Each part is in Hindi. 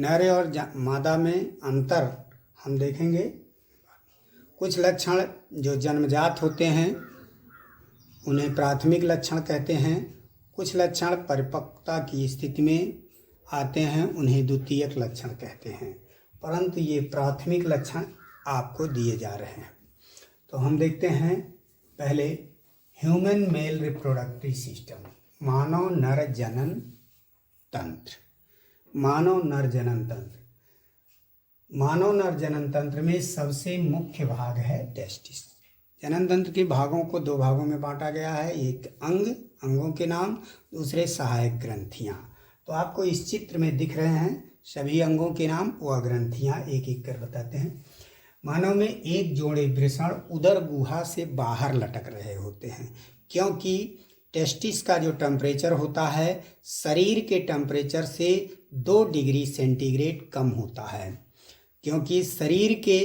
नर और मादा में अंतर हम देखेंगे। कुछ लक्षण जो जन्मजात होते हैं उन्हें प्राथमिक लक्षण कहते हैं। कुछ लक्षण परिपक्वता की स्थिति में आते हैं, उन्हें द्वितीयक लक्षण कहते हैं। परंतु ये प्राथमिक लक्षण आपको दिए जा रहे हैं। तो हम देखते हैं पहले ह्यूमन मेल रिप्रोडक्टिव सिस्टम, मानव नर जनन तंत्र। मानव नर जनन तंत्र, मानव नर जनन तंत्र में सबसे मुख्य भाग है टेस्टिस। जनन तंत्र के भागों को दो भागों में बांटा गया है, एक अंगों के नाम, दूसरे सहायक ग्रंथियां। तो आपको इस चित्र में दिख रहे हैं सभी अंगों के नाम, वह ग्रंथियां एक एक कर बताते हैं। मानव में एक जोड़े वृषण उदर गुहा से बाहर लटक रहे होते हैं, क्योंकि टेस्टिस का जो टेम्परेचर होता है शरीर के टेम्परेचर से 2 डिग्री सेंटीग्रेड कम होता है। क्योंकि शरीर के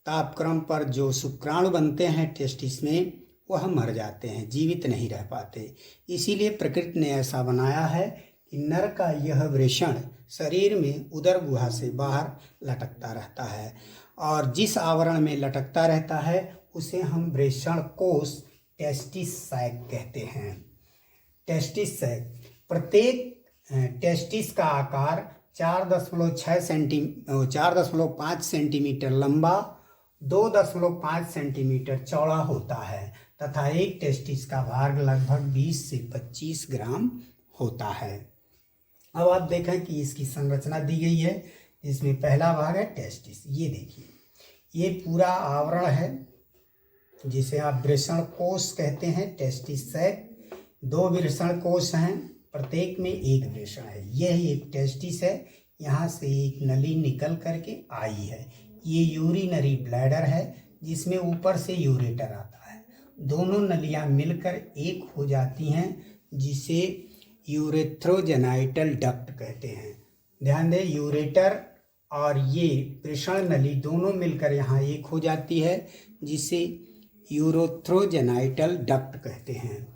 तापक्रम पर जो शुक्राणु बनते हैं टेस्टिस में वह मर जाते हैं, जीवित नहीं रह पाते। इसीलिए प्रकृति ने ऐसा बनाया है कि नर का यह वृषण शरीर में उदर गुहा से बाहर लटकता रहता है, और जिस आवरण में लटकता रहता है उसे हम वृषण कोष टेस्टिस सैक कहते हैं। टेस्टिस सैक, प्रत्येक टेस्टिस का आकार 4.5 सेंटीमीटर लंबा, 2.5 सेंटीमीटर चौड़ा होता है तथा एक टेस्टिस का भार लगभग 20 से 25 ग्राम होता है। अब आप देखें कि इसकी संरचना दी गई है, जिसमें पहला भाग है टेस्टिस। ये देखिए, ये पूरा आवरण है जिसे आप वृषण कोष कहते हैं, टेस्टिस सैक। 2 वृषण कोष हैं, प्रत्येक में एक वृषण है। यह एक टेस्टिस है, यहाँ से एक नली निकल करके आई है। ये यूरिनरी ब्लैडर है जिसमें ऊपर से यूरेटर आता है। दोनों नलियाँ मिलकर एक हो जाती हैं, जिसे यूरेथ्रोजेनाइटल डक्ट कहते हैं। ध्यान दें, यूरेटर और ये वृषण नली दोनों मिलकर यहाँ एक हो जाती है, जिसे यूरेथ्रोजेनाइटल डक्ट कहते हैं।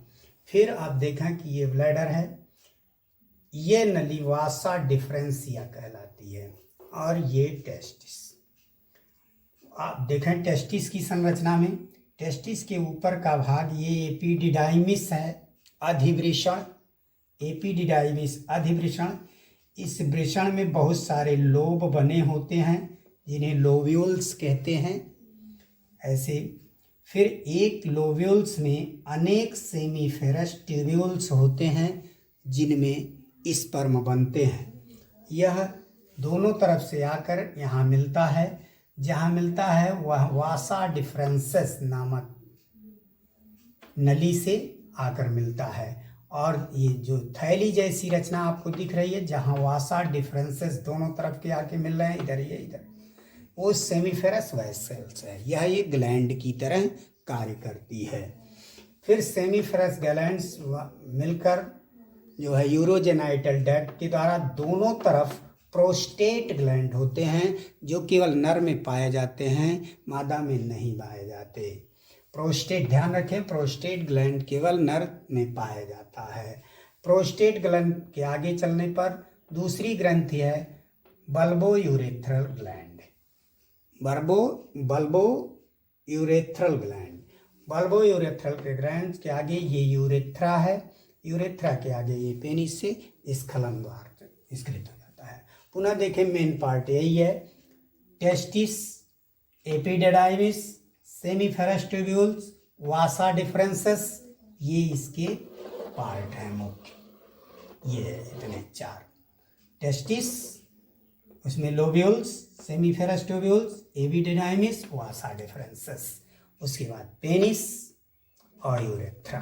फिर आप देखें कि ये ब्लैडर है, ये नली वासा डिफरेंसिया कहलाती है, और ये टेस्टिस। आप देखें टेस्टिस की संरचना में, टेस्टिस के ऊपर का भाग ये एपिडिडाइमिस है, अधिवृषण, एपिडिडाइमिस अधिवृषण। इस वृषण में बहुत सारे लोब बने होते हैं जिन्हें लोब्यूल्स कहते हैं। ऐसे फिर एक लोब्यूल्स में अनेक सेमीफेरस ट्यूब्यूल्स होते हैं जिनमें स्पर्म बनते हैं। यह दोनों तरफ से आकर यहाँ मिलता है, जहाँ मिलता है वह वासा डिफरेंसेस नामक नली से आकर मिलता है। और ये जो थैली जैसी रचना आपको दिख रही है, जहाँ वासा डिफरेंसेस दोनों तरफ के आके मिल रहे हैं, इधर ये इधर, वो सेमीफेरस वेसल्स है। यह एक ग्लैंड की तरह कार्य करती है। फिर सेमीफेरस ग्लैंड्स मिलकर जो है यूरोजेनाइटल डक्ट के द्वारा दोनों तरफ प्रोस्टेट ग्लैंड होते हैं, जो केवल नर में पाए जाते हैं, मादा में नहीं पाए जाते। प्रोस्टेट, ध्यान रखें, प्रोस्टेट ग्लैंड केवल नर में पाया जाता है। प्रोस्टेट ग्लैंड के आगे चलने पर दूसरी ग्रंथि है bulbo urethral gland. Bulbo urethral gland, bulbo urethral के ग्लैंड के आगे ये यूरेथ्रा है, यूरेथ्रा के आगे ये पेनिस से स्खलन द्वार स्खलित हो जाता है। पुनः देखें, मेन पार्ट यही है, टेस्टिस, एपिडिडाइमिस, सेमीफेरस ट्यूब्यूल्स, वासा डिफरेंसेस, ये इसके पार्ट हैं मुख्य। ये इतने 4, टेस्टिस, उसमें लोब्यूल्स, सेमीफेरस ट्यूब्यूल्स, एपिडिडाइमिस, वासा डिफरेंसेस, उसके बाद पेनिस और यूरेथ्रा।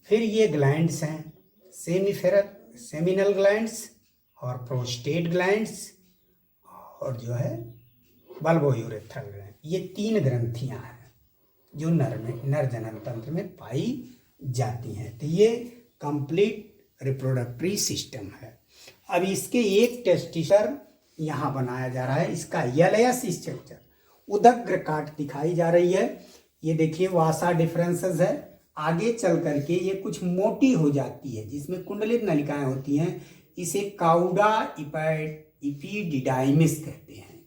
फिर ये ग्लैंड्स हैं, सेमिनल ग्लैंड्स और प्रोस्टेट ग्लैंड्स, और जो है बल्बो यूरेथ्रल ग्लैंड। ये 3 ग्रंथियां हैं जो नर जनन तंत्र में पाई जाती हैं। तो ये कंप्लीट रिप्रोडक्टरी सिस्टम है। अब इसके एक टेस्टिसर यहाँ बनाया जा रहा है, इसका एलएस स्ट्रक्चर उदग्र काट दिखाई जा रही है। ये देखिए वासा डिफरेंसेस है, आगे चल करके ये कुछ मोटी हो जाती है, जिसमें कुंडलित नलिकाएं होती हैं। इसे काउडा एपिडिडाइमिस कहते हैं,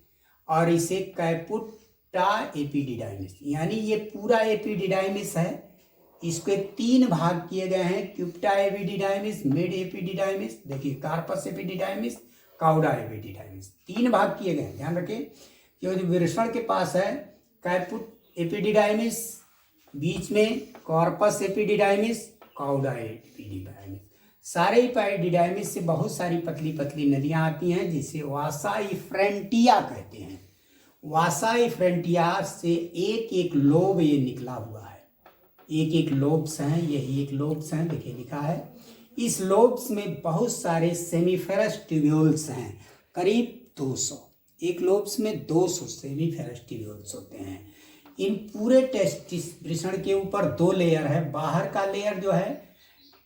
और इसे कैपुटा एपिडिडाइमिस, यानी ये पूरा एपिडिडाइमिस है। इसके 3 भाग किए गए हैं, क्यूप्टा एपिडिडाइमिस, मिड एपिडिडाइमिस, देखिए कार्पस एपिडिडाइमिस, काउडा एपिडिडाइमिस, 3 भाग किए गए हैं। ध्यान रखें कि वृषण के पास है कैपुट एपिडिडाइमिस, बीच में कॉर्पस एपिडिडाइमिस, काउडा एपिडिडाइमिस। सारे एपिडिडाइमिस से बहुत सारी पतली पतली नदियां आती हैं जिसे वासा इफ्रेंटिया कहते हैं। वासा इफ्रेंटिया से एक एक लोब ये निकला हुआ है, एक एक लोब्स हैं, यही एक लोब्स हैं, देखिए लिखा है। इस लोब्स में बहुत सारे सेमीफेरस ट्यूब्यूल्स हैं, करीब 200। एक लोब्स में 200 सेमीफेरस ट्यूब्यूल्स होते हैं। इन पूरे टेस्टिस वृषण के ऊपर 2 लेयर है। बाहर का लेयर जो है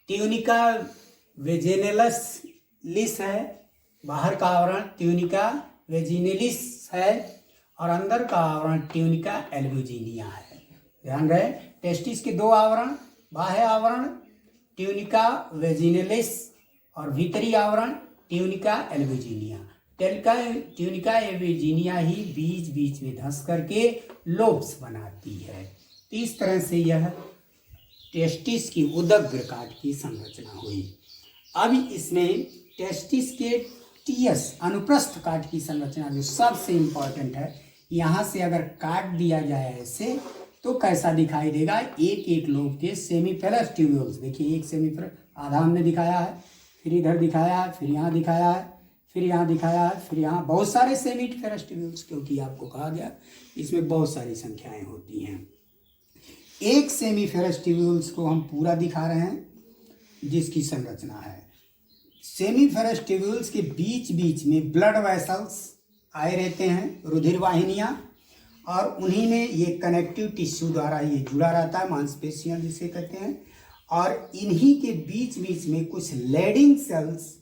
ट्यूनिका वेजिनेलिस है, बाहर का आवरण ट्यूनिका वेजिनेलिस है, और अंदर का आवरण ट्यूनिका एल्ब्यूजिनिया है। ध्यान रहे, टेस्टिस के 2 आवरण, बाह्य आवरण ट्यूनिका वेजिनेलिस और भीतरी आवरण ट्यूनिका एल्ब्यूजिनिया। ट्यूनिका एल्ब्यूजिनिया ही बीच बीच में धंस करके लोब्स बनाती है। तो इस तरह से यह टेस्टिस की उदग्र काट की संरचना हुई। अब इसमें टेस्टिस के टीएस अनुप्रस्थ काट की संरचना जो सबसे इंपॉर्टेंट है, यहाँ से अगर काट दिया जाए ऐसे तो कैसा दिखाई देगा, एक एक लोब के सेमीफेरस ट्यूब्यूल्स। देखिए एक सेमीफेरस आधा हमने दिखाया है, फिर इधर दिखाया है, फिर यहाँ दिखाया है, फिर यहाँ दिखाया है, फिर यहाँ बहुत सारे सेमीफेरस ट्यूब्यूल्स, क्योंकि आपको कहा गया इसमें बहुत सारी संख्याएं होती हैं। एक सेमीफेरस ट्यूब्यूल्स को हम पूरा दिखा रहे हैं जिसकी संरचना है। सेमीफेरस ट्यूब्यूल्स के बीच बीच में ब्लड वेसल्स आए रहते हैं, रुधिर वाहिनियाँ, और उन्हीं में ये कनेक्टिव टिश्यू द्वारा ये जुड़ा रहता है, मांसपेशियाँ जिसे कहते हैं। और इन्हीं के बीच बीच में कुछ लेडिंग सेल्स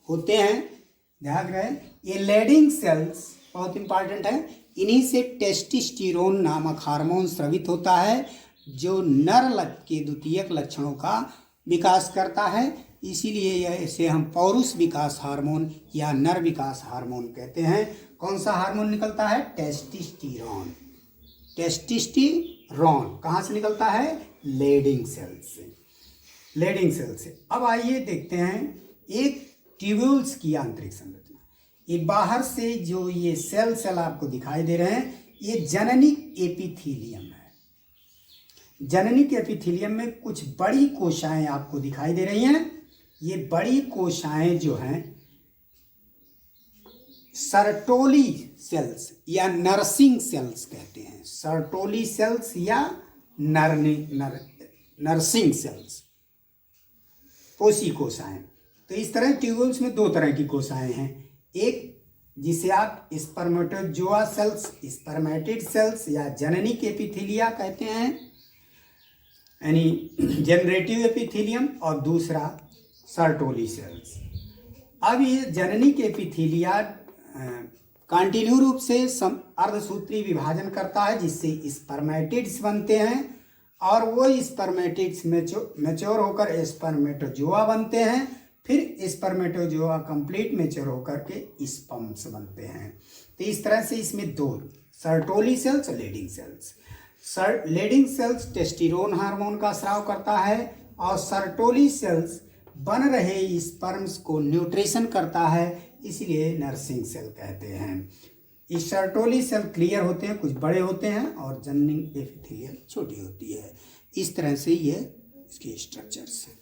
होते हैं। ध्यान रहे, ये लेडिंग सेल्स बहुत इंपॉर्टेंट है। इन्हीं से टेस्टोस्टेरोन नामक हार्मोन स्रावित होता है जो नर के द्वितीयक लक्षणों का विकास करता है। इसीलिए इसे हम पौरुष विकास हार्मोन या नर विकास हार्मोन कहते हैं। कौन सा हार्मोन निकलता है? टेस्टोस्टेरोन। टेस्टोस्टेरोन कहाँ से निकलता है? लेडिंग सेल से, लेडिंग सेल से। अब आइए देखते हैं एक ट्यूब्यूल्स की आंतरिक संरचना। ये बाहर से जो ये सेल आपको दिखाई दे रहे हैं, ये जननिक एपिथीलियम है। जननिक एपिथीलियम में कुछ बड़ी कोशिकाएं आपको दिखाई दे रही हैं। ये बड़ी कोशिकाएं जो हैं सर्टोली सेल्स या नर्सिंग सेल्स कहते हैं। सर्टोली सेल्स या नर्सिंग सेल्स, कोशी कोशिकाएं। तो इस तरह ट्यूब्यूल्स में 2 तरह की कोशिकाएं हैं। एक जिसे आप स्पर्मेटोजोआ सेल्स, स्पर्मेटिड सेल्स या जननिक एपिथीलिया कहते हैं, यानी जनरेटिव एपिथीलियम, और दूसरा सर्टोली सेल्स। अब ये जननिक एपिथीलिया कंटिन्यू रूप से अर्धसूत्री विभाजन करता है जिससे स्पर्मेटिड्स बनते हैं, और वो स्पर्मेटिड्स मैच्योर होकर स्पर्मेटोजोआ बनते हैं। फिर स्पर्मेटोजोआ कंप्लीट मैच्योर होकर के स्पर्म्स बनते हैं। तो इस तरह से इसमें 2 सर्टोली सेल्स और Leydig cells. Leydig cells testosterone hormone का स्राव करता है, और सर्टोली सेल्स बन रहे स्पर्म्स को न्यूट्रिशन करता है, इसलिए नर्सिंग सेल कहते हैं। इस सर्टोली सेल क्लियर होते हैं, कुछ बड़े होते हैं, और जननिक एपिथेलियम छोटी होती है। इस तरह से ये इसकी स्ट्रक्चर्स है।